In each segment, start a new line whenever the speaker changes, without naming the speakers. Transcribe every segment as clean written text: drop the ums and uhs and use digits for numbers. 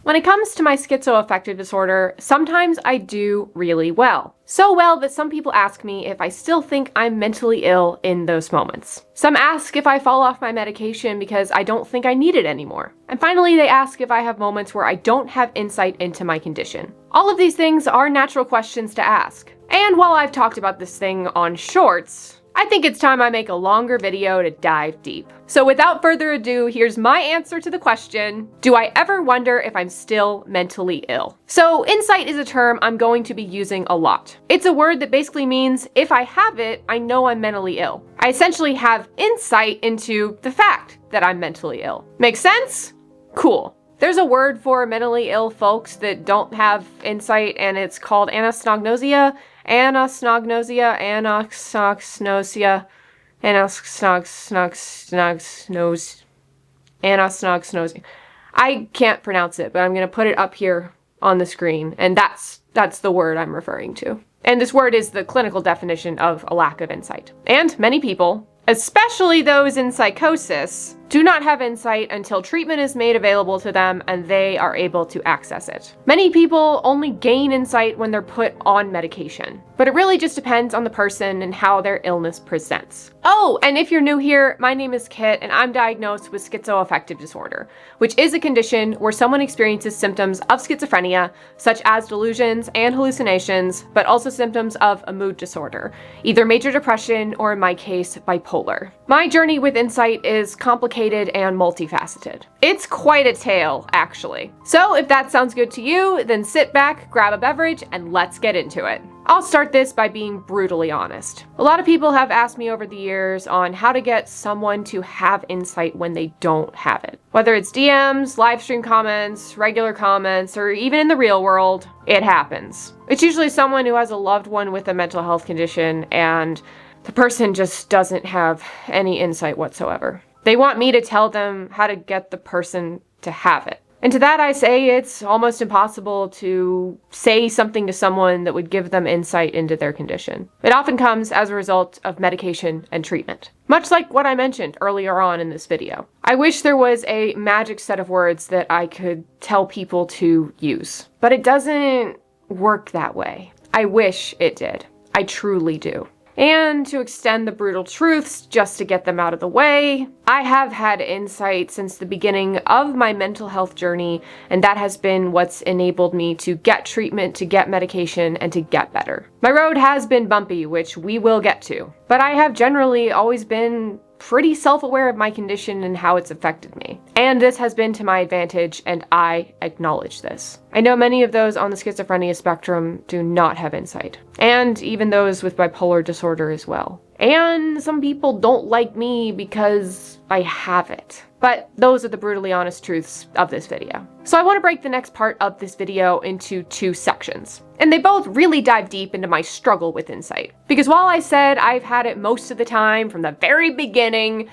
When it comes to my schizoaffective disorder, sometimes I do really well. So well that some people ask me if I still think I'm mentally ill in those moments. Some ask if I fall off my medication because I don't think I need it anymore. And finally, they ask if I have moments where I don't have insight into my condition. All of these things are natural questions to ask. And while I've talked about this thing on shorts, I think it's time I make a longer video to dive deep. So without further ado, here's my answer to the question, do I ever wonder if I'm still mentally ill? So insight is a term I'm going to be using a lot. It's a word that basically means if I have it, I know I'm mentally ill. I essentially have insight into the fact that I'm mentally ill. Make sense? Cool. There's a word for mentally ill folks that don't have insight, and it's called anosognosia. Anosognosia. I can't pronounce it, but I'm gonna put it up here on the screen, and that's the word I'm referring to. And this word is the clinical definition of a lack of insight. And many people, especially those in psychosis, do not have insight until treatment is made available to them and they are able to access it. Many people only gain insight when they're put on medication, but it really just depends on the person and how their illness presents. Oh, and if you're new here, my name is Kit and I'm diagnosed with schizoaffective disorder, which is a condition where someone experiences symptoms of schizophrenia, such as delusions and hallucinations, but also symptoms of a mood disorder, either major depression or in my case, bipolar. My journey with insight is complicated and multifaceted. It's quite a tale, actually. So if that sounds good to you, then sit back, grab a beverage, and let's get into it. I'll start this by being brutally honest. A lot of people have asked me over the years on how to get someone to have insight when they don't have it. Whether it's DMs, live stream comments, regular comments, or even in the real world, it happens. It's usually someone who has a loved one with a mental health condition and the person just doesn't have any insight whatsoever. They want me to tell them how to get the person to have it. And to that I say it's almost impossible to say something to someone that would give them insight into their condition. It often comes as a result of medication and treatment. Much like what I mentioned earlier on in this video. I wish there was a magic set of words that I could tell people to use, but it doesn't work that way. I wish it did. I truly do. And to extend the brutal truths, just to get them out of the way, I have had insight since the beginning of my mental health journey, and that has been what's enabled me to get treatment, to get medication, and to get better. My road has been bumpy, which we will get to, but I have generally always been pretty self-aware of my condition and how it's affected me. And this has been to my advantage, and I acknowledge this. I know many of those on the schizophrenia spectrum do not have insight, and even those with bipolar disorder as well. And some people don't like me because I have it. But those are the brutally honest truths of this video. So I want to break the next part of this video into two sections. And they both really dive deep into my struggle with insight. Because while I said I've had it most of the time from the very beginning,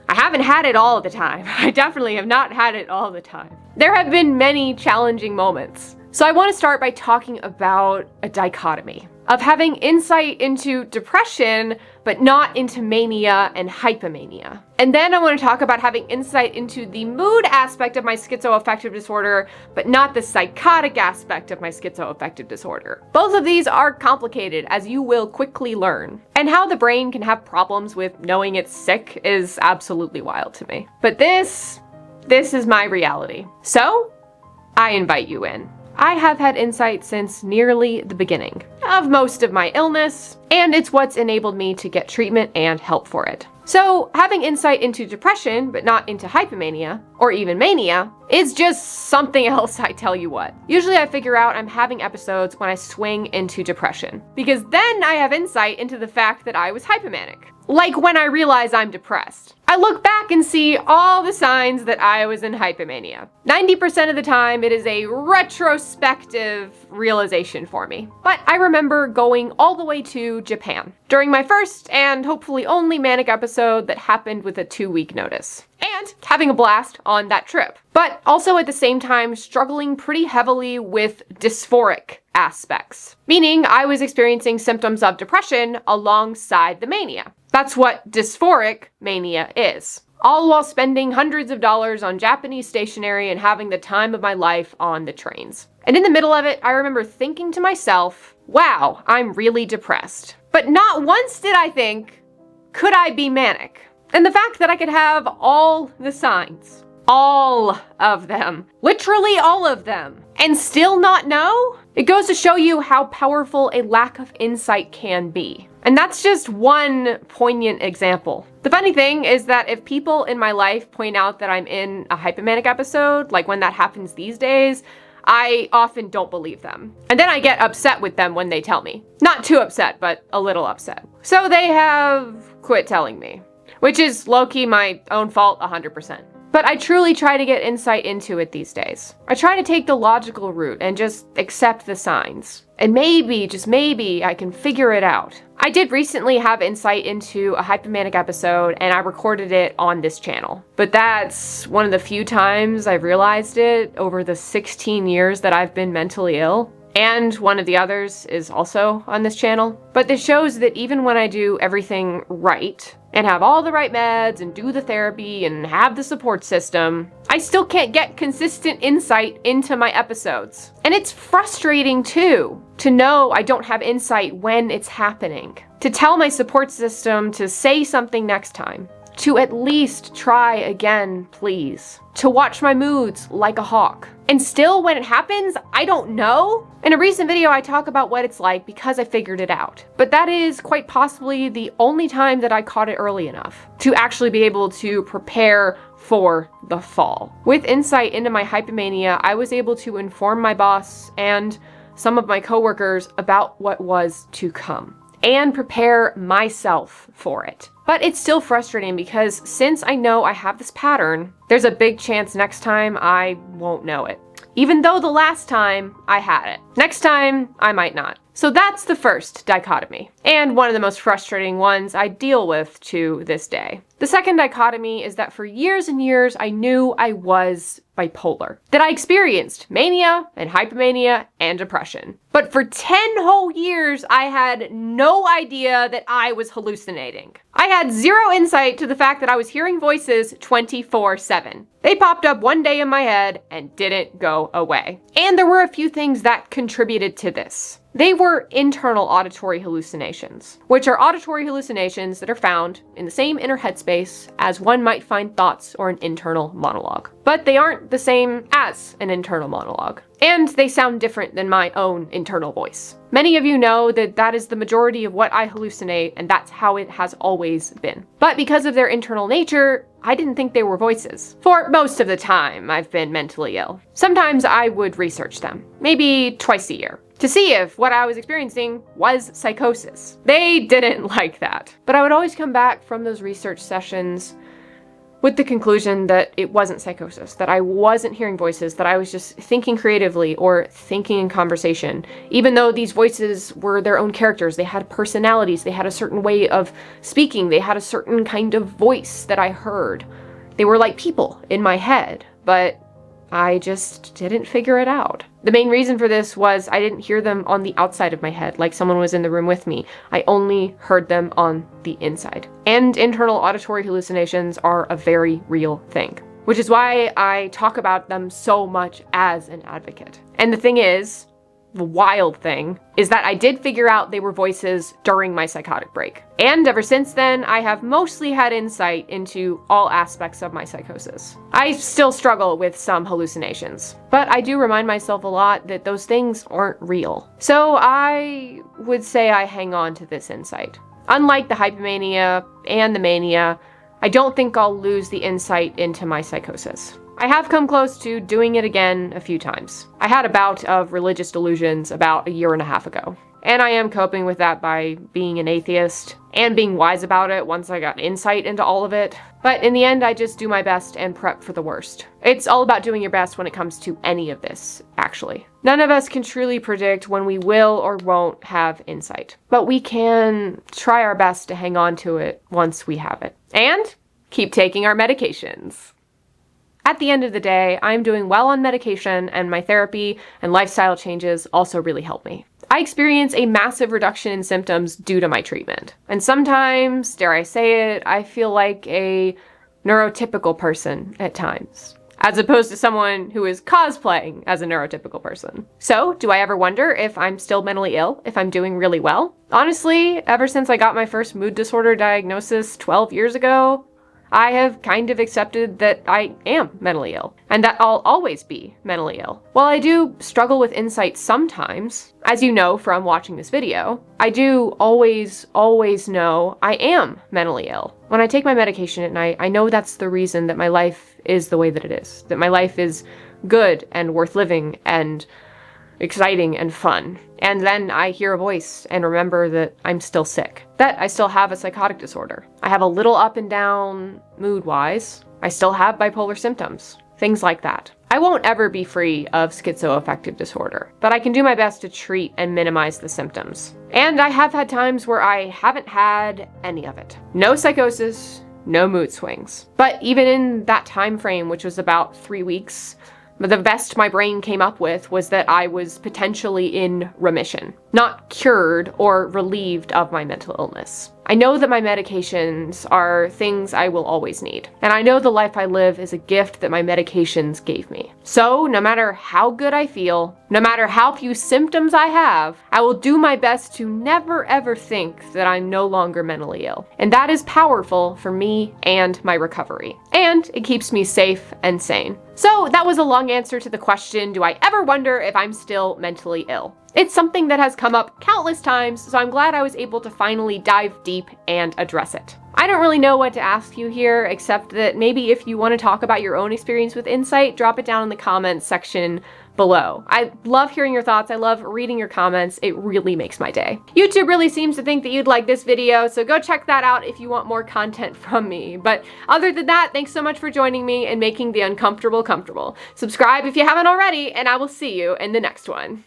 I haven't had it all the time. I definitely have not had it all the time. There have been many challenging moments. So I want to start by talking about a dichotomy of having insight into depression, but not into mania and hypomania. And then I want to talk about having insight into the mood aspect of my schizoaffective disorder, but not the psychotic aspect of my schizoaffective disorder. Both of these are complicated, as you will quickly learn. And how the brain can have problems with knowing it's sick is absolutely wild to me. But this is my reality. So, I invite you in. I have had insight since nearly the beginning of most of my illness, and it's what's enabled me to get treatment and help for it. So having insight into depression, but not into hypomania, or even mania, is just something else, I tell you what. Usually I figure out I'm having episodes when I swing into depression, because then I have insight into the fact that I was hypomanic. Like when I realize I'm depressed. I look back and see all the signs that I was in hypomania. 90% of the time, it is a retrospective realization for me. But I remember going all the way to Japan during my first and hopefully only manic episode that happened with a 2-week notice. And having a blast on that trip. But also at the same time struggling pretty heavily with dysphoric aspects. Meaning I was experiencing symptoms of depression alongside the mania. That's what dysphoric mania is. all while spending hundreds of dollars on Japanese stationery and having the time of my life on the trains. And in the middle of it, I remember thinking to myself, wow, I'm really depressed. But not once did I think, could I be manic? And the fact that I could have all the signs, all of them, literally all of them, and still not know? It goes to show you how powerful a lack of insight can be. And that's just one poignant example. The funny thing is that if people in my life point out that I'm in a hypomanic episode, like when that happens these days, I often don't believe them. And then I get upset with them when they tell me. Not too upset, but a little upset. So they have quit telling me, which is low-key my own fault 100%. But I truly try to get insight into it these days. I try to take the logical route and just accept the signs. And maybe, just maybe, I can figure it out. I did recently have insight into a hypomanic episode, and I recorded it on this channel. But that's one of the few times I've realized it over the 16 years that I've been mentally ill. And one of the others is also on this channel. But this shows that even when I do everything right, and have all the right meds, and do the therapy, and have the support system, I still can't get consistent insight into my episodes. And it's frustrating too, to know I don't have insight when it's happening. To tell my support system to say something next time. To at least try again, please. To watch my moods like a hawk. And still, when it happens, I don't know. In a recent video, I talk about what it's like because I figured it out. But that is quite possibly the only time that I caught it early enough to actually be able to prepare for the fall. With insight into my hypomania, I was able to inform my boss and some of my coworkers about what was to come and prepare myself for it. But it's still frustrating because since I know I have this pattern, there's a big chance next time I won't know it. Even though the last time I had it. Next time, I might not. So that's the first dichotomy, and one of the most frustrating ones I deal with to this day. The second dichotomy is that for years and years, I knew I was bipolar. That I experienced mania and hypomania and depression. But for 10 whole years, I had no idea that I was hallucinating. I had zero insight to the fact that I was hearing voices 24/7. They popped up one day in my head and didn't go away. And there were a few things that contributed to this. They were internal auditory hallucinations, which are auditory hallucinations that are found in the same inner headspace as one might find thoughts or an internal monologue. But they aren't the same as an internal monologue. And they sound different than my own internal voice. Many of you know that that is the majority of what I hallucinate, and that's how it has always been. But because of their internal nature, I didn't think they were voices. For most of the time I've been mentally ill. Sometimes I would research them, maybe twice a year, to see if what I was experiencing was psychosis. They didn't like that. But I would always come back from those research sessions with the conclusion that it wasn't psychosis, that I wasn't hearing voices, that I was just thinking creatively or thinking in conversation. Even though these voices were their own characters, they had personalities, they had a certain way of speaking, they had a certain kind of voice that I heard. They were like people in my head, but I just didn't figure it out. The main reason for this was I didn't hear them on the outside of my head, like someone was in the room with me. I only heard them on the inside. And internal auditory hallucinations are a very real thing, which is why I talk about them so much as an advocate. And the thing is, the wild thing is that I did figure out they were voices during my psychotic break. And ever since then, I have mostly had insight into all aspects of my psychosis. I still struggle with some hallucinations, but I do remind myself a lot that those things aren't real. So I would say I hang on to this insight. Unlike the hypomania and the mania, I don't think I'll lose the insight into my psychosis. I have come close to doing it again a few times. I had a bout of religious delusions about 1.5 years ago. And I am coping with that by being an atheist and being wise about it once I got insight into all of it. But in the end, I just do my best and prep for the worst. It's all about doing your best when it comes to any of this, actually. None of us can truly predict when we will or won't have insight. But we can try our best to hang on to it once we have it. And keep taking our medications. At the end of the day, I'm doing well on medication, and my therapy and lifestyle changes also really help me. I experience a massive reduction in symptoms due to my treatment. And sometimes, dare I say it, I feel like a neurotypical person at times, as opposed to someone who is cosplaying as a neurotypical person. So, do I ever wonder if I'm still mentally ill, if I'm doing really well? Honestly, ever since I got my first mood disorder diagnosis 12 years ago, I have kind of accepted that I am mentally ill, and that I'll always be mentally ill. While I do struggle with insight sometimes, as you know from watching this video, I do always know I am mentally ill. When I take my medication at night, I know that's the reason that my life is the way that it is, that my life is good and worth living and exciting and fun. And then I hear a voice and remember that I'm still sick, that I still have a psychotic disorder. I have a little up and down mood-wise. I still have bipolar symptoms, things like that. I won't ever be free of schizoaffective disorder, but I can do my best to treat and minimize the symptoms. And I have had times where I haven't had any of it. No psychosis, no mood swings. But even in that time frame, which was about 3 weeks, the best my brain came up with was that I was potentially in remission, not cured or relieved of my mental illness. I know that my medications are things I will always need, and I know the life I live is a gift that my medications gave me. So no matter how good I feel, no matter how few symptoms I have, I will do my best to never ever think that I'm no longer mentally ill. And that is powerful for me and my recovery. And it keeps me safe and sane. So that was a long answer to the question, do I ever wonder if I'm still mentally ill? It's something that has come up countless times, so I'm glad I was able to finally dive deep and address it. I don't really know what to ask you here, except that maybe if you want to talk about your own experience with insight, drop it down in the comments section below. I love hearing your thoughts. I love reading your comments. It really makes my day. YouTube really seems to think that you'd like this video, so go check that out if you want more content from me. But other than that, thanks so much for joining me and making the uncomfortable comfortable. Subscribe if you haven't already, and I will see you in the next one.